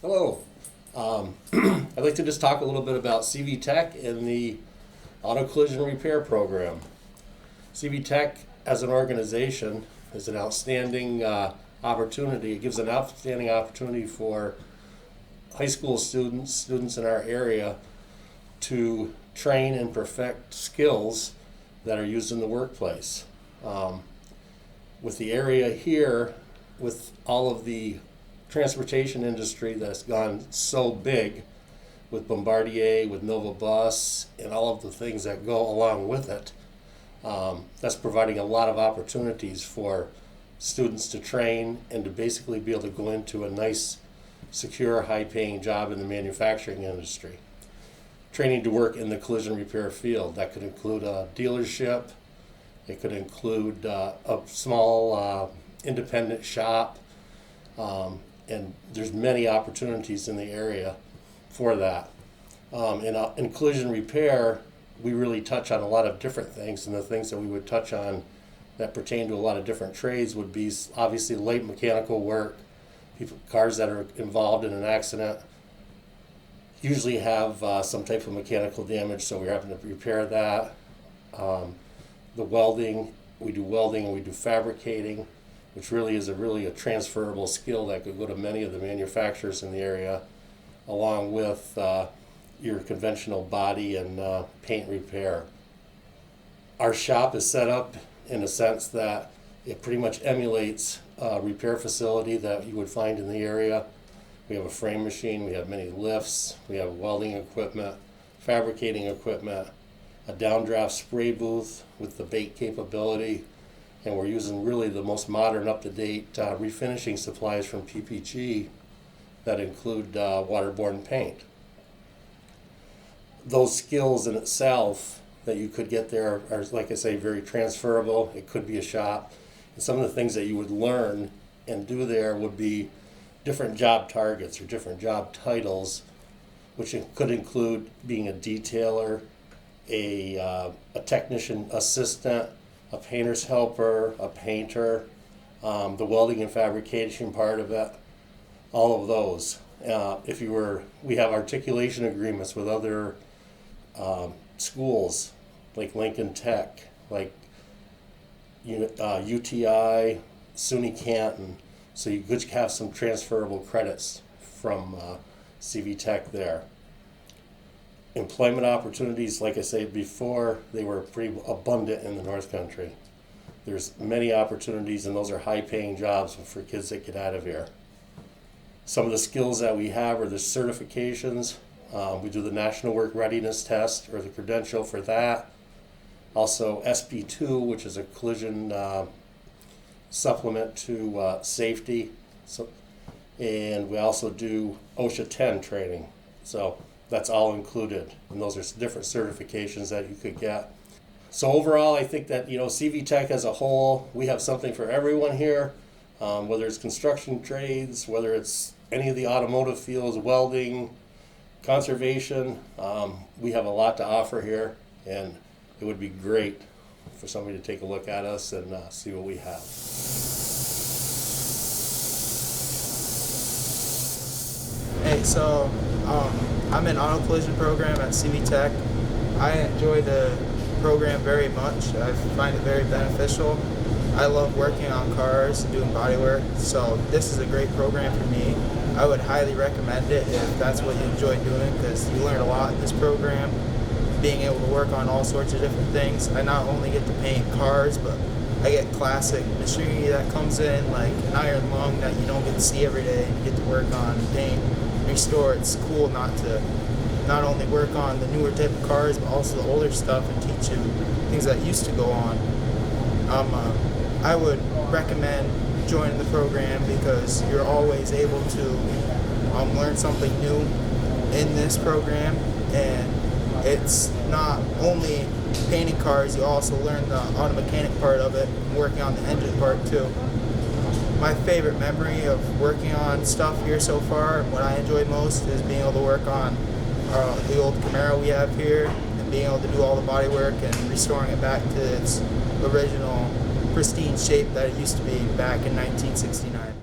Hello. I'd like to just talk a little bit about CV Tech and the Auto Collision Repair Program. CV Tech as an organization is an outstanding opportunity. It gives an outstanding opportunity for high school students in our area to train and perfect skills that are used in the workplace. With the area here, with all of the transportation industry that's gone so big with Bombardier, with Nova Bus, and all of the things that go along with it, that's providing a lot of opportunities for students to train and to basically be able to go into a nice, secure, high-paying job in the manufacturing industry. Training to work in the collision repair field. That could include a dealership. It could include a small independent shop. And there's many opportunities in the area for that. In collision repair, we really touch on a lot of different things, and the things that we would touch on that pertain to a lot of different trades would be obviously light mechanical work. Cars that are involved in an accident usually have some type of mechanical damage, so we're having to repair that. The welding, we do welding and we do fabricating, which really is a transferable skill that could go to many of the manufacturers in the area, along with your conventional body and paint repair. Our shop is set up in a sense that it pretty much emulates a repair facility that you would find in the area. We have a frame machine, we have many lifts, we have welding equipment, fabricating equipment, a downdraft spray booth with the bait capability, and we're using really the most modern, up-to-date refinishing supplies from PPG that include waterborne paint. Those skills in itself that you could get there are, like I say, very transferable. It could be a shop. And some of the things that you would learn and do there would be different job targets or different job titles, which could include being a detailer, a technician assistant, a painter's helper, a painter, the welding and fabrication part of it, all of those. We have articulation agreements with other schools like Lincoln Tech, like UTI, SUNY Canton, so you could have some transferable credits from CV Tech there. Employment opportunities, like I said before, they were pretty abundant in the North Country. There's many opportunities, and those are high-paying jobs for kids that get out of here. Some of the skills that we have are the certifications. We do the National Work Readiness Test, or the credential for that. Also SP2, which is a collision supplement to safety. And we also do OSHA 10 training. So that's all included, and those are different certifications that you could get. So overall, I think that CV Tech as a whole, we have something for everyone here, whether it's construction trades, whether it's any of the automotive fields, welding, conservation. We have a lot to offer here, and it would be great for somebody to take a look at us and see what we have. Hey, so I'm in auto collision program at CV Tech. I enjoy the program very much. I find it very beneficial. I love working on cars and doing body work, so this is a great program for me. I would highly recommend it if that's what you enjoy doing, because you learn a lot in this program, being able to work on all sorts of different things. I not only get to paint cars, but I get classic machinery that comes in, like an iron lung that you don't get to see every day, and you get to work on, paint, restore. It's cool not only work on the newer type of cars, but also the older stuff, and teach you things that used to go on. I would recommend joining the program because you're always able to learn something new in this program, and it's not only painting cars, you also learn the auto mechanic part of it, and working on the engine part too. My favorite memory of working on stuff here so far, what I enjoy most, is being able to work on the old Camaro we have here, and being able to do all the body work and restoring it back to its original pristine shape that it used to be back in 1969.